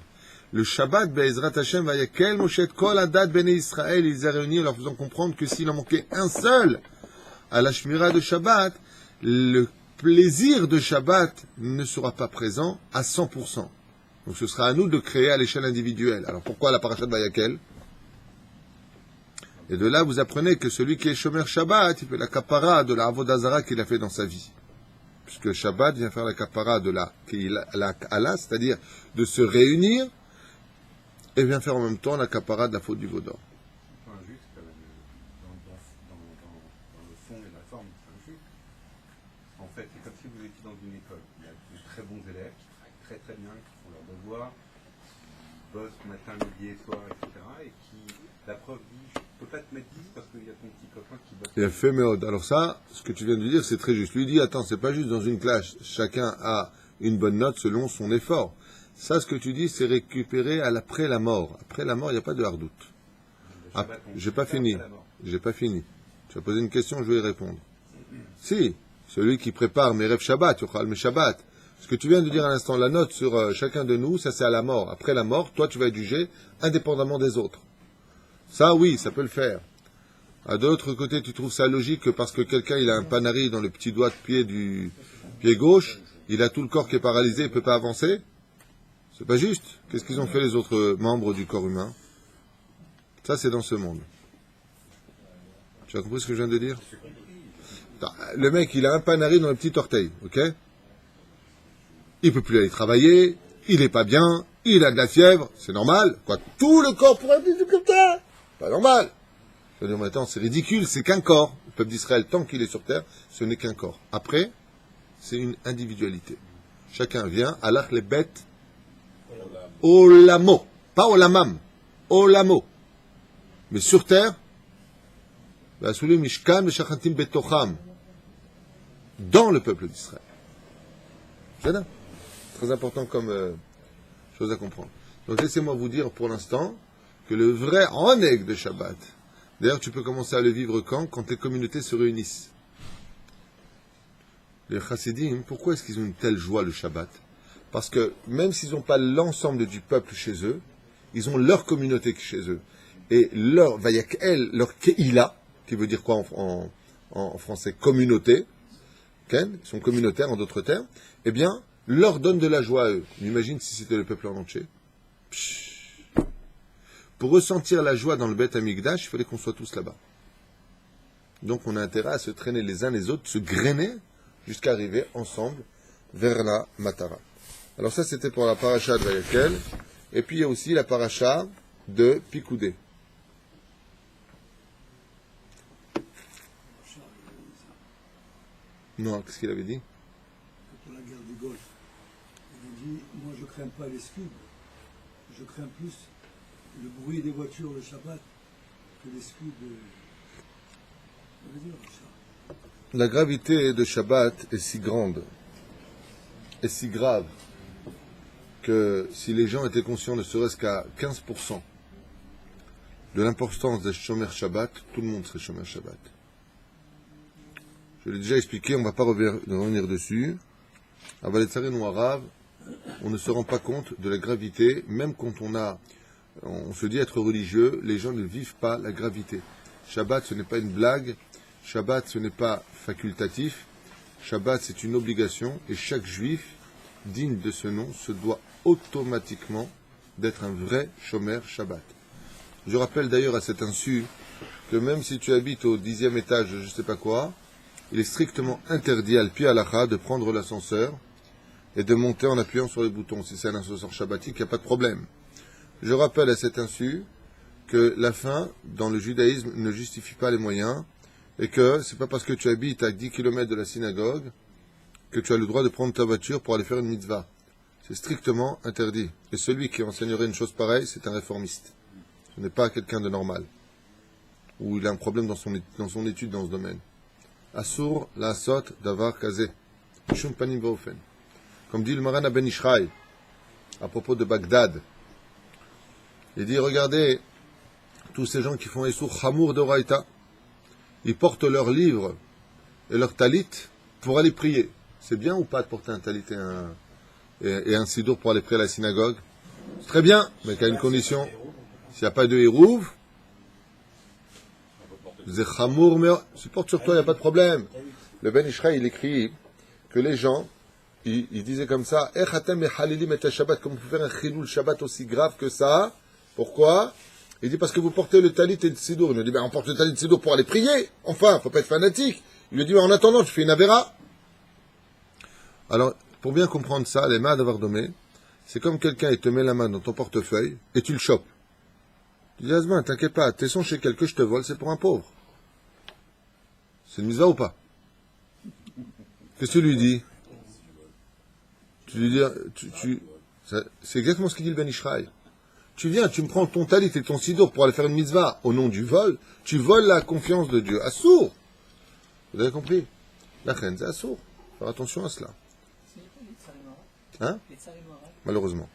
Le Shabbat, Be'ezrat Hashem, Vayakel, Moshe, Kol, Adat, Bene Israël, ils les a réunis en leur faisant comprendre que s'il en manquait un seul à la Shmira de Shabbat, le plaisir de Shabbat ne sera pas présent à 100%. Donc ce sera à nous de créer à l'échelle individuelle. Alors pourquoi la paracha de Vayakel? Et de là, vous apprenez que celui qui est Shomer Shabbat, il fait la kapara de la Avodah Zara qu'il a fait dans sa vie. Puisque Shabbat vient faire la kapara de la Ka'ala, c'est-à-dire de se réunir, et vient faire en même temps la kapara de la faute du veau d'or. C'est injuste, quand même. Dans le fond et la forme, c'est injuste. En fait, c'est comme si vous étiez dans une école. Il y a de très bons élèves qui travaillent très très bien, qui font leurs devoirs, qui bossent matin, midi et soir, etc. Et qui, la prof dit, je ne peux pas te mettre 10 parce qu'il y a ton petit copain qui bosse. Il a fait méode. Alors ça, ce que tu viens de dire, c'est très juste. Lui dit, attends, c'est pas juste dans une classe. Chacun a une bonne note selon son effort. Ça, ce que tu dis, c'est récupéré après la mort. Après la mort, il n'y a pas de hardoute. J'ai pas fini. J'ai pas fini. Tu as posé une question, je vais y répondre. Si, celui qui prépare mes rêves Shabbat, Yochal mes Shabbat, Ce que tu viens de dire à l'instant, la note sur chacun de nous, ça c'est à la mort. Après la mort, toi tu vas être jugé indépendamment des autres. Ça oui, ça peut le faire. De l'autre côté, tu trouves ça logique que parce que quelqu'un il a un panari dans le petit doigt de pied du pied gauche, il a tout le corps qui est paralysé, il ne peut pas avancer? C'est pas juste. Qu'est-ce qu'ils ont fait les autres membres du corps humain? Ça c'est dans ce monde. Tu as compris ce que je viens de dire? Le mec, il a un panari dans le petit orteil, ok? Il peut plus aller travailler, il est pas bien, il a de la fièvre, c'est normal. Quoi, tout le corps pourrait être comme ça? Pas normal. Je veux dire, maintenant, c'est ridicule, c'est qu'un corps. Le peuple d'Israël, tant qu'il est sur terre, ce n'est qu'un corps. Après, c'est une individualité. Chacun vient, Allah les bêtes, olamo, pas olamam, olamo. Mais sur terre, mishkan v'shachantim betocham, dans le peuple d'Israël. C'est là. Très important comme chose à comprendre. Donc laissez-moi vous dire pour l'instant que le vrai oneg de Shabbat, d'ailleurs tu peux commencer à le vivre quand les communautés se réunissent. Les chassidim, pourquoi est-ce qu'ils ont une telle joie le Shabbat? Parce que même s'ils n'ont pas l'ensemble du peuple chez eux, ils ont leur communauté chez eux. Et leur vayakel, leur keila, qui veut dire quoi en français? Communauté. Ils sont communautaires en d'autres termes. Eh bien, leur donne de la joie à eux. Imagine si c'était le peuple en entier. Pour ressentir la joie dans le Beth Amikdash, il fallait qu'on soit tous là-bas. Donc on a intérêt à se traîner les uns les autres, se grainer, jusqu'à arriver ensemble vers la Matara. Alors ça c'était pour la paracha de Vayakel. Et puis il y a aussi la paracha de Pikoudé. Non, qu'est-ce qu'il avait dit? Pour la guerre du Golfe. Il a dit, moi je crains pas les scuds, je crains plus le bruit des voitures le Shabbat que les scuds de... La gravité de Shabbat est si grande, est si grave, que si les gens étaient conscients ne serait-ce qu'à 15% de l'importance des Shomer Shabbat, tout le monde serait Shomer Shabbat. Je l'ai déjà expliqué, on ne va pas revenir dessus. À Valetsarine ou Arabe, on ne se rend pas compte de la gravité, même quand on se dit être religieux, les gens ne vivent pas la gravité. Shabbat, ce n'est pas une blague. Shabbat, ce n'est pas facultatif. Shabbat, c'est une obligation. Et chaque juif, digne de ce nom, se doit automatiquement d'être un vrai Shomer Shabbat. Je rappelle d'ailleurs à cet insu que même si tu habites au 10e étage de je ne sais pas quoi, il est strictement interdit à l'pi halakha de prendre l'ascenseur et de monter en appuyant sur les boutons. Si c'est un ascenseur shabbatique, il n'y a pas de problème. Je rappelle à cet insu que la fin, dans le judaïsme, ne justifie pas les moyens et que c'est pas parce que tu habites à 10 km de la synagogue que tu as le droit de prendre ta voiture pour aller faire une mitzvah. C'est strictement interdit. Et celui qui enseignerait une chose pareille, c'est un réformiste. Ce n'est pas quelqu'un de normal. Ou il a un problème dans son étude dans ce domaine. Asur la sot davar kazé. Shum panim va'ofen. Comme dit le Maran Ben Ishraï, à propos de Bagdad, il dit, regardez, tous ces gens qui font Esur Chamour de Raïta, ils portent leurs livres et leur talit pour aller prier. C'est bien ou pas de porter un talit et un sidour pour aller prier à la synagogue? C'est très bien, mais qu'à une condition. S'il n'y a pas de hérouv, c'est Chamour, mais tu portes sur toi, il n'y a pas de problème. Le Ben Ishraï, il écrit que les gens, il disait comme ça, comme vous pouvez faire un chilul Shabbat aussi grave que ça. Pourquoi? Il dit parce que vous portez le talit et le sidour. Il nous dit, on porte le talit et le sidour pour aller prier. Enfin, faut pas être fanatique. Il lui dit, en attendant, tu fais une avéra. Alors, pour bien comprendre ça, les mains d'avoir dommé, c'est comme quelqu'un, il te met la main dans ton portefeuille et tu le chopes. Tu dis, Azman, t'inquiète pas, t'es son chez quelqu'un, je te vole, c'est pour un pauvre. C'est une mitzvah ou pas? Qu'est-ce que tu lui dis? Tu lui dis, c'est exactement ce qu'il dit le Ben Ishraï. Tu viens, tu me prends ton talit et ton sidour pour aller faire une mitzvah au nom du vol, tu voles la confiance de Dieu. Assour! Vous avez compris? La reine, c'est assour. Faire attention à cela. Hein? Malheureusement.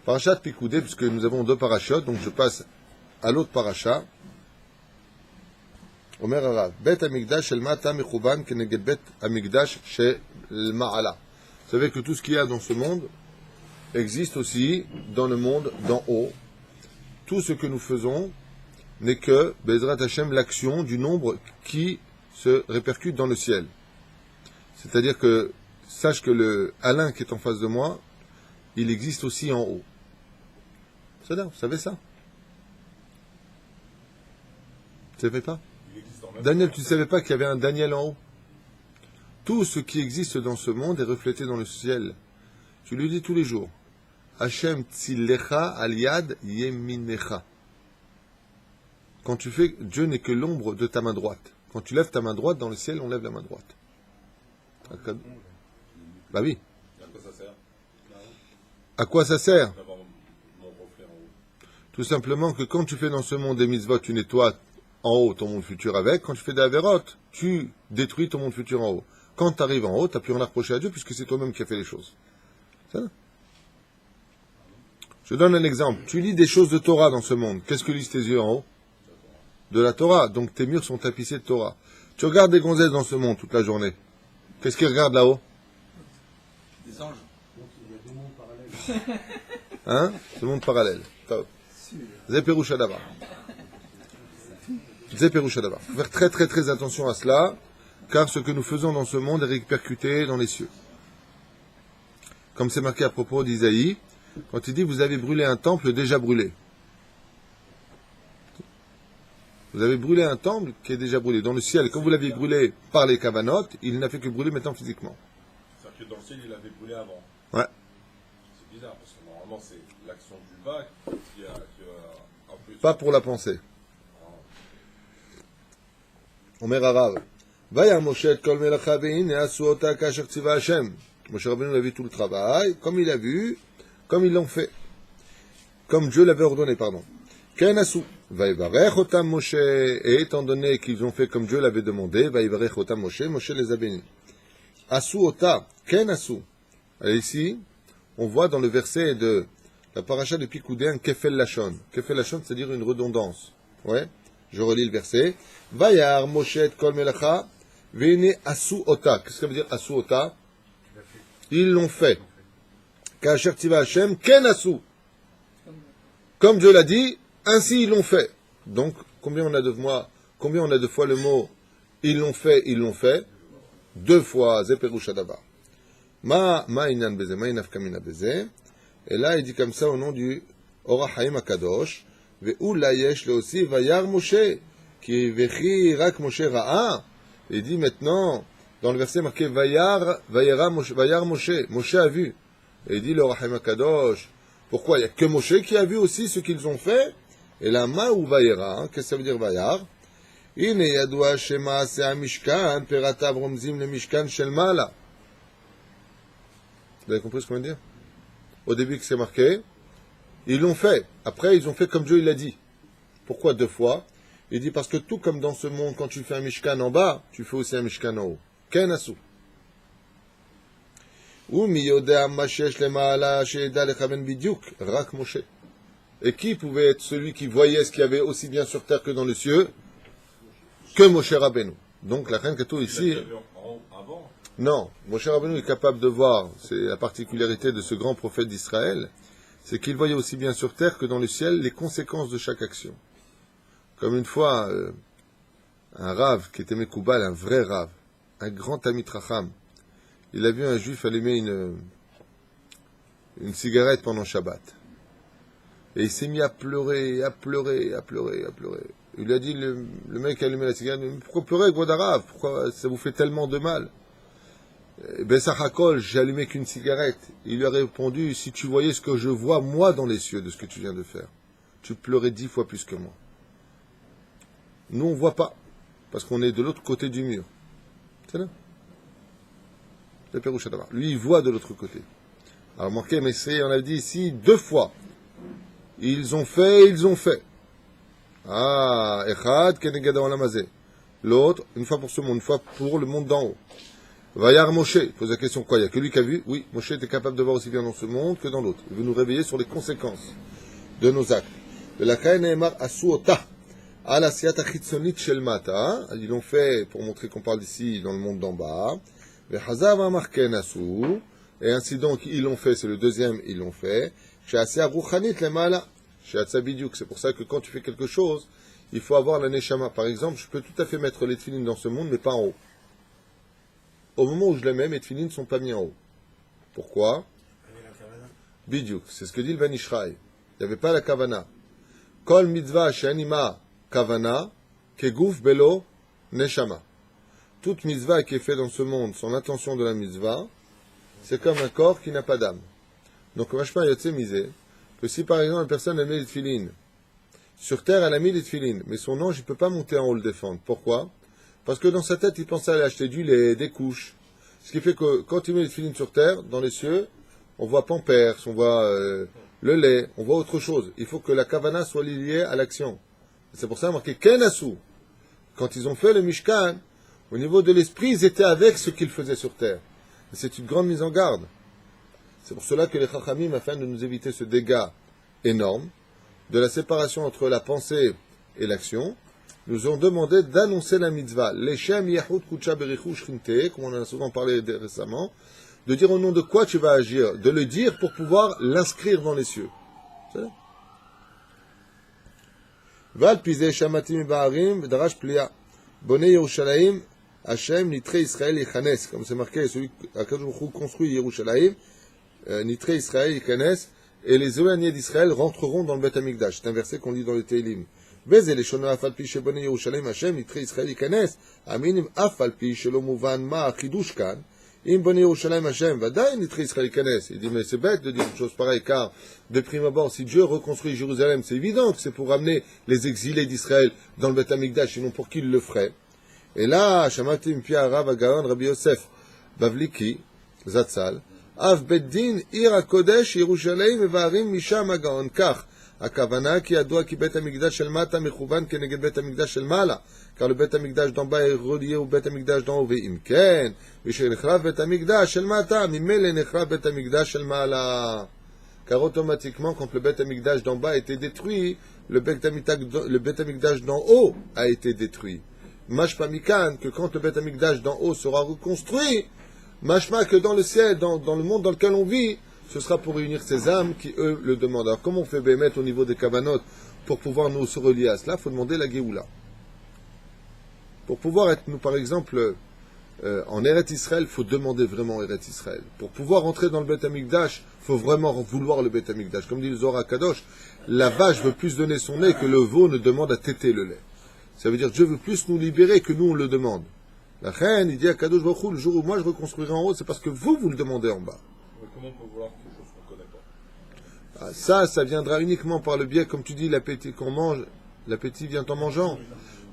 Parachat Pikoudé, puisque nous avons deux parachutes, donc je passe à l'autre paracha. Omer Arav, Bet Amigdash El Mata Mechuban Keneged Bet Amigdash Shel Ma'ala. Vous savez que tout ce qu'il y a dans ce monde existe aussi dans le monde d'en haut. Tout ce que nous faisons n'est que, Bezrat Hashem, l'action du nombre qui se répercute dans le ciel. C'est-à-dire que, sache que le Alain qui est en face de moi, il existe aussi en haut. C'est là, vous savez ça? Tu ne savais pas? Daniel, tu ne savais pas qu'il y avait un Daniel en haut? Tout ce qui existe dans ce monde est reflété dans le ciel. Tu lui dis tous les jours. Hashem tzillecha al-yad yeminecha. Quand tu fais, Dieu n'est que l'ombre de ta main droite. Quand tu lèves ta main droite, dans le ciel, on lève la main droite. Bah oui. À quoi ça sert? À quoi ça sert? D'avoir mon reflet en haut. Tout simplement que quand tu fais dans ce monde des mitzvot, tu nettoies en haut ton monde futur avec. Quand tu fais des avérotes, tu détruis ton monde futur en haut. Quand tu arrives en haut, tu n'as plus rien à reprocher à Dieu puisque c'est toi-même qui as fait les choses. Ça. Je donne un exemple. Tu lis des choses de Torah dans ce monde. Qu'est-ce que lisent tes yeux en haut? De la Torah. Donc tes murs sont tapissés de Torah. Tu regardes des gonzesses dans ce monde toute la journée. Qu'est-ce qu'ils regardent là-haut? Des anges. Donc il y a deux mondes parallèles. Hein? Ce monde parallèle. Zé Perouch Hadavar. Zé Perouch Hadavar. Il faut faire très très très attention à cela, car ce que nous faisons dans ce monde est répercuté dans les cieux. Comme c'est marqué à propos d'Isaïe, quand il dit vous avez brûlé un temple déjà brûlé. Vous avez brûlé un temple qui est déjà brûlé dans le ciel. Et quand vous l'avez brûlé par les kavanotes, il n'a fait que brûler maintenant physiquement. C'est-à-dire que dans le ciel, il avait brûlé avant. Ouais. C'est bizarre, parce que normalement, c'est l'action du bas qui a un peu... Pas pour la pensée. Omer Arav. Vayar Moshe et kol melacha ve'ine asu ota kasher tziva Hashem. Moshe Rabbeinu a vu tout le travail, comme il a vu, comme ils l'ont fait. Comme Dieu l'avait ordonné, pardon. Ken asu. Vayivarech otam Moshe. Et étant donné qu'ils ont fait comme Dieu l'avait demandé, Vayivarech otam Moshe, Moshe les a bénis. Asu ota. Ken asu. Et ici, on voit dans le verset de la paracha de Pikoudé un kefel lachon. Kefel lachon, c'est-à-dire une redondance. Ouais. Je relis le verset. Vayar Moshe et kol melacha ve'ine asu ota. Qu'est-ce que ça veut dire asu ota? Ils l'ont fait. Kasher tiva Hashem ken asu. Comme Dieu l'a dit, ainsi ils l'ont fait. Donc, combien on a de fois le mot ils l'ont fait? Deux fois, Zé Perouch Hadavar. Ma inyan beze, ma inafkamina beze. Et là, il dit comme ça au nom du Ora Haim Akadosh. Ve'ula yesh le aussi vayar Moshe. Qui vechi rak Moshe ra'a. Il dit maintenant, dans le verset marqué vayar Moshe. Moshe a vu. Et il dit le Ora Haim Akadosh. Pourquoi? Il n'y a que Moshe qui a vu aussi ce qu'ils ont fait. Et là, ma ou vayera, qu'est-ce que ça veut dire vayar? Ine yadua shema se mishkan peratav romzim le mishkan shel mala. Vous avez compris ce qu'on vient de dire? Au début que c'est marqué, ils l'ont fait. Après, ils ont fait comme Dieu il l'a dit. Pourquoi deux fois? Il dit parce que tout comme dans ce monde, quand tu fais un mishkan en bas, tu fais aussi un mishkan en haut. Ken asu. Et qui pouvait être celui qui voyait ce qu'il y avait aussi bien sur terre que dans les cieux? Que Moshe Rabbeinu. Donc la reine Katou ici... Avant. Non, Moshe Rabbeinu est capable de voir, c'est la particularité de ce grand prophète d'Israël, c'est qu'il voyait aussi bien sur terre que dans le ciel les conséquences de chaque action. Comme une fois, un rave qui était Mekoubal, un vrai rave, un grand Tamit Racham, il a vu un juif allumer une cigarette pendant Shabbat. Et il s'est mis à pleurer, à pleurer, à pleurer, à pleurer. Il lui a dit, le mec qui a allumé la cigarette, pourquoi pleurer, Godarav? Pourquoi ça vous fait tellement de mal? Bessachakol, j'ai allumé qu'une cigarette. Il lui a répondu, si tu voyais ce que je vois, moi, dans les cieux, de ce que tu viens de faire, tu pleurais 10 fois plus que moi. Nous, on ne voit pas, parce qu'on est de l'autre côté du mur. C'est là. Le Perouch Hadavar. Lui, il voit de l'autre côté. Alors, marqué, mais on a dit ici 2 fois. Ils ont fait. Ah, Echad, Kenegad Olamazé. L'autre, une fois pour ce monde, une fois pour le monde d'en haut. Vayar Moshe, pose la question, quoi? Il n'y a que lui qui a vu? Oui, Moshe était capable de voir aussi bien dans ce monde que dans l'autre. Il veut nous réveiller sur les conséquences de nos actes. De la Kain Neymar Asuota. Al asiyat achitzonit shel mata, ils l'ont fait pour montrer qu'on parle ici dans le monde d'en bas. Ve'chazav amarken asu, et ainsi donc ils l'ont fait, c'est le deuxième, ils l'ont fait. She'asiyah ruchanit lemala, she'atza bidyuk. C'est pour ça que quand tu fais quelque chose, il faut avoir la neshama. Par exemple, je peux tout à fait mettre les tefilines dans ce monde, mais pas en haut. Au moment où je les mets, mes tefilines ne sont pas mis en haut. Pourquoi? Bidyuk, c'est ce que dit le Ben Ishraï. Il n'y avait pas la kavana. Kol mitzvah she'anima kavana, kegouf belo neshama. Toute mitzvah qui est faite dans ce monde, son intention de la mitzvah, c'est comme un corps qui n'a pas d'âme. Donc, machma yotse misé, que si par exemple une personne a mis les tefilines, sur terre elle a mis les tefilines, mais son ange il ne peut pas monter en haut le défendre. Pourquoi? Parce que dans sa tête il pensait aller acheter du lait, des couches. Ce qui fait que quand il met les tefilines sur terre, dans les cieux, on voit Pampers, on voit le lait, on voit autre chose. Il faut que la kavana soit liée à l'action. C'est pour ça marqué Kenasu. Quand ils ont fait le Mishkan, au niveau de l'esprit, ils étaient avec ce qu'ils faisaient sur terre. Et c'est une grande mise en garde. C'est pour cela que les Chachamim, afin de nous éviter ce dégât énorme, de la séparation entre la pensée et l'action, nous ont demandé d'annoncer la mitzvah. Leshem Yahud Kucha Berichu Shrinte, comme on en a souvent parlé récemment, de dire au nom de quoi tu vas agir, de le dire pour pouvoir l'inscrire dans les cieux. C'est ça? Val Pizeh Shamatim Ba'arim, Darash Plia, Bonnet Yerushalayim, Hashem, Nitre Israël Yechanes, comme c'est marqué, celui à qui construit Yerushalayim, Nitre Israël Yechanes, et les éloignés d'Israël rentreront dans le Beth Amikdash. C'est un verset qu'on lit dans le Teilim. Veze les shona afalpi shebonei Yerushalayim Hashem nitre Israël yikanes. Aminim afalpi shelo muvan ma chidush kan. Im bonei Yerushalayim Hashem vadaï nitre Israël yikanes. Il dit mais c'est bête de dire une chose pareille car de prime abord si Dieu reconstruit Jérusalem c'est évident que c'est pour ramener les exilés d'Israël dans le Beth Amikdash sinon pour qui il le ferait. Et là shamati mpia Rav Agaon Rabbi Yosef Bavliki Zatzal Av beddin ir hakodesh Yerushalayim evarim misham Agaon kach. הכוונה כי ידוע כי בית המקדש של מטה מכוון כנגד בית המקדש של מעלה, car le בית המקדש d'en bas est relié au בית המקדש d'en haut, ואם כן, ושנחרב בית המקדש של מטה, ממילא נחרב בית המקדש של מעלה. Car automatiquement, quand le בית המקדש d'en bas a été détruit, le בית המקדש d'en haut a été détruit. Mashma mikan, que quand le בית המקדש d'en haut sera reconstruit, mashma que dans le ciel, dans le monde dans lequel on vit, ce sera pour réunir ces âmes qui, eux, le demandent. Alors, comment on fait Bémet au niveau des Kavanot pour pouvoir nous se relier à cela? Il faut demander la Géoula. Pour pouvoir être, nous, par exemple, en Eretz Israël, il faut demander vraiment Eretz Israël. Pour pouvoir entrer dans le Beth Amikdash, il faut vraiment vouloir le Beth Amikdash. Comme dit le Zohar Kadosh, la vache veut plus donner son lait que le veau ne demande à téter le lait. Ça veut dire Dieu veut plus nous libérer que nous, on le demande. La reine, il dit à Kadosh Baruch Hu, le jour où moi je reconstruirai en haut, c'est parce que vous le demandez en bas. Comment on peut vouloir quelque chose qu'on ne connaît pas? Ça viendra uniquement par le biais, comme tu dis, l'appétit qu'on mange, l'appétit vient en mangeant.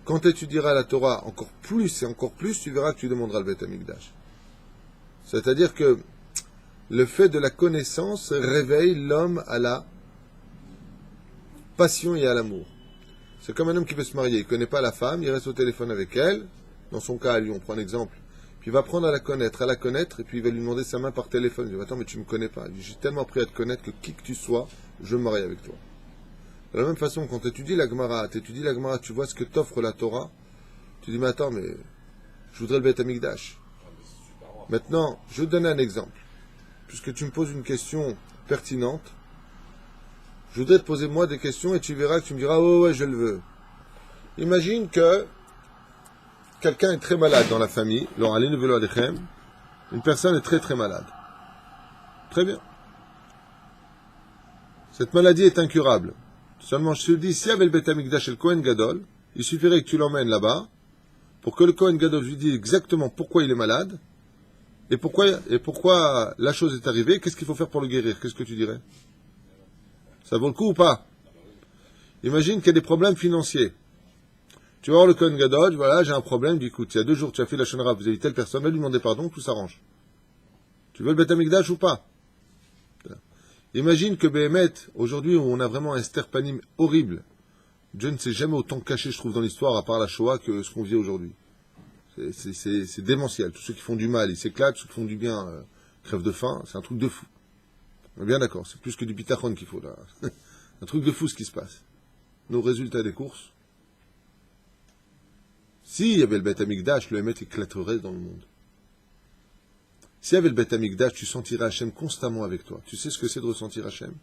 Quand tu étudieras la Torah encore plus et encore plus, tu verras que tu demanderas le Beth Amikdash. C'est-à-dire que le fait de la connaissance réveille l'homme à la passion et à l'amour. C'est comme un homme qui veut se marier, il ne connaît pas la femme, il reste au téléphone avec elle, dans son cas à lui, on prend un exemple. Puis il va apprendre à la connaître, et puis il va lui demander sa main par téléphone. Il dit, attends, mais tu ne me connais pas. J'ai tellement appris à te connaître que qui que tu sois, je me marie avec toi. De la même façon, quand tu étudies la Gemara, tu vois ce que t'offre la Torah, tu dis, mais attends, mais je voudrais le Beth Amikdash. Maintenant, je vais te donner un exemple. Puisque tu me poses une question pertinente, je voudrais te poser moi des questions et tu verras que tu me diras, oh ouais, je le veux. Imagine que quelqu'un est très malade dans la famille, une personne est très très malade. Très bien. Cette maladie est incurable. Seulement, je te dis, s'il y avait le Beth Amikdash et le Kohen Gadol, il suffirait que tu l'emmènes là-bas, pour que le Kohen Gadol lui dise exactement pourquoi il est malade, et pourquoi la chose est arrivée, qu'est-ce qu'il faut faire pour le guérir. Qu'est-ce que tu dirais? Ça vaut le coup ou pas? Imagine qu'il y a des problèmes financiers. Tu vas voir le Kohen Gadol, voilà, j'ai un problème, dis, écoute, il y a 2 jours, tu as fait la Shonara, vous avez telle personne, va lui demander pardon, tout s'arrange. Tu veux le Beth Amikdash ou pas? Imagine que Béhémet, aujourd'hui, où on a vraiment un sterpanim horrible, Dieu ne s'est jamais autant caché, je trouve, dans l'histoire, à part la Shoah, que ce qu'on vit aujourd'hui. C'est démentiel. Tous ceux qui font du mal, ils s'éclatent, ceux qui font du bien, crèvent de faim, c'est un truc de fou. On est bien d'accord, c'est plus que du pitachon qu'il faut, là. Un truc de fou, ce qui se passe. Nos résultats des courses, S'il y avait le Beth Amikdash, le Hémet éclaterait dans le monde. S'il y avait le Beth Amikdash, tu sentirais Hachem constamment avec toi. Tu sais ce que c'est de ressentir Hachem?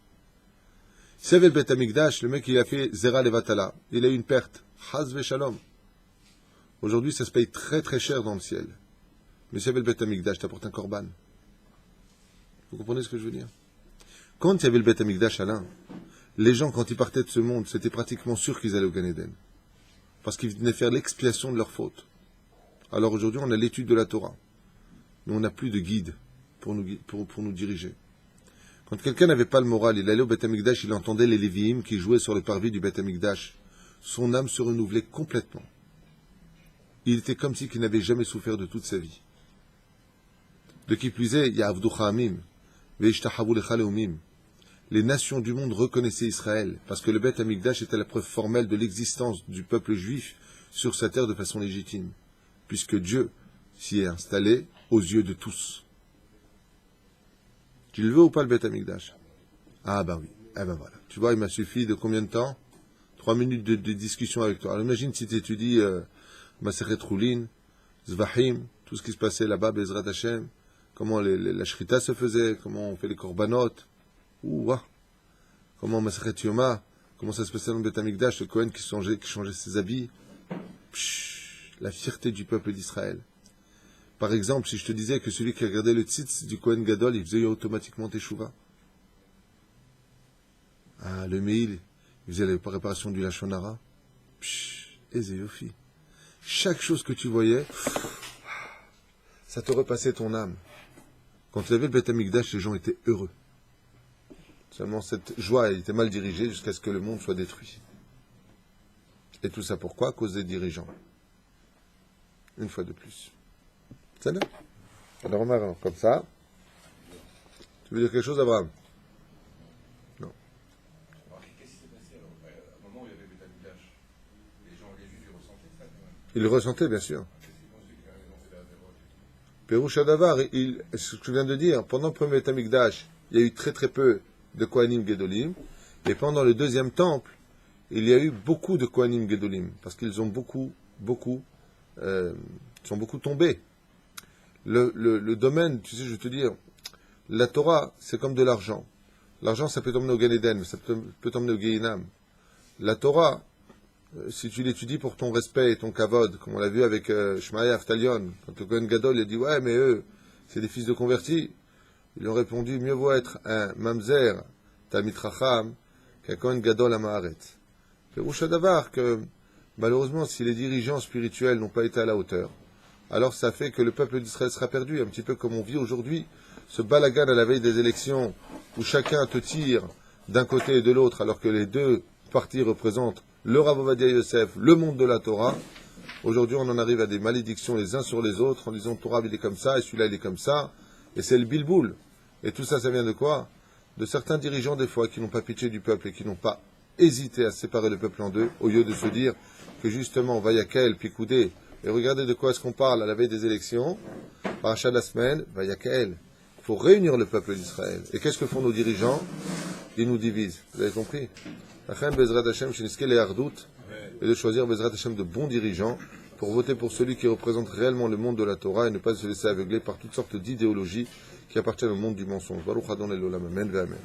S'il y avait le Beth Amikdash, le mec il a fait Zera Levatala, il a eu une perte. Chaz Veshalom. Aujourd'hui, ça se paye très très cher dans le ciel. Mais s'il y avait le Beth Amikdash, t'apportes un korban. Vous comprenez ce que je veux dire? Quand il y avait le Beth Amikdash, Alain, les gens, quand ils partaient de ce monde, c'était pratiquement sûr qu'ils allaient au Gan Eden. Parce qu'ils venaient faire l'expiation de leurs fautes. Alors aujourd'hui, on a l'étude de la Torah. Mais on n'a plus de guide pour nous diriger. Quand quelqu'un n'avait pas le moral, il allait au Beth Amikdash, il entendait les Lévi'im qui jouaient sur le parvis du Beth Amikdash. Son âme se renouvelait complètement. Il était comme si il n'avait jamais souffert de toute sa vie. De qui plus est, il y a Avdu Cha'amim, Ve'ishtahavu lecha leumim. Les nations du monde reconnaissaient Israël, parce que le Beth Amikdash était la preuve formelle de l'existence du peuple juif sur sa terre de façon légitime, puisque Dieu s'y est installé aux yeux de tous. Tu le veux ou pas le Beth Amikdash? Ah ben oui, eh ben voilà. Tu vois, il m'a suffi de combien de temps? 3 minutes de discussion avec toi. Alors imagine si tu étudies Masechet Choulin, Zvahim, tout ce qui se passait là-bas, Bezrat Hashem, comment la Shrita se faisait, comment on fait les korbanot, comment Masechet Yoma, comment ça se passait dans le Beth Amikdash, le Kohen qui changeait ses habits. La fierté du peuple d'Israël. Par exemple, si je te disais que celui qui regardait le tzitz du Kohen Gadol, il faisait automatiquement teshuva. Ah, le Meil, il faisait la préparation du Lashon Hara. Yofi. Chaque chose que tu voyais, ça te repassait ton âme. Quand tu avais le Beth Amikdash, les gens étaient heureux. Seulement cette joie elle était mal dirigée jusqu'à ce que le monde soit détruit. Et tout ça pourquoi? À cause des dirigeants. Une fois de plus. C'est là. Alors on va comme ça. Tu veux dire quelque chose, Abraham? Non. Qu'est-ce qui s'est passé alors? À un moment où il y avait le Beth Amikdash, les gens, les Juifs, ils ressentaient ça quand même. Ils le ressentaient, bien sûr. Qu'est-ce qu'ils pensent qu'ils ont fait la déroute? Pérouche Adavar, ce que je viens de dire, pendant le premier Beth Amikdash, il y a eu très très peu de Kohanim Gedolim, et pendant le deuxième temple, il y a eu beaucoup de Kohanim Gedolim, parce qu'ils ont sont beaucoup tombés. Le domaine, tu sais, je vais te dire, la Torah, c'est comme de l'argent. L'argent, ça peut t'emmener au Gan Eden, mais ça peut t'emmener au Gehinam. La Torah, si tu l'étudies pour ton respect et ton kavod, comme on l'a vu avec Shmaya Aftalion, quand le Kohen Gadol il a dit, ouais, mais eux, c'est des fils de convertis. Ils ont répondu, mieux vaut être un mamzer, Talmid Chacham, qu'un Kohen Gadol à Maharet. Pérouche Adavar, que malheureusement, si les dirigeants spirituels n'ont pas été à la hauteur, alors ça fait que le peuple d'Israël sera perdu, un petit peu comme on vit aujourd'hui, ce balagan à la veille des élections, où chacun te tire d'un côté et de l'autre, alors que les deux partis représentent le Rav Ovadia Yosef, le monde de la Torah. Aujourd'hui, on en arrive à des malédictions les uns sur les autres, en disant Torah il est comme ça, et celui-là il est comme ça, et c'est le bilboul. Et tout ça, ça vient de quoi? De certains dirigeants, des fois, qui n'ont pas pitié du peuple et qui n'ont pas hésité à séparer le peuple en deux, au lieu de se dire que justement, Vayakel, Picoudé, et regardez de quoi est-ce qu'on parle à la veille des élections, parachat de la semaine, Vayakel. Il faut réunir le peuple d'Israël. Et qu'est-ce que font nos dirigeants? Ils nous divisent. Vous avez compris? Bezrat Hashem, et de choisir Bezrat Hashem de bons dirigeants pour voter pour celui qui représente réellement le monde de la Torah et ne pas se laisser aveugler par toutes sortes d'idéologies qui appartiennent au monde du mensonge. Baruch Adonai l'Olam. Amen.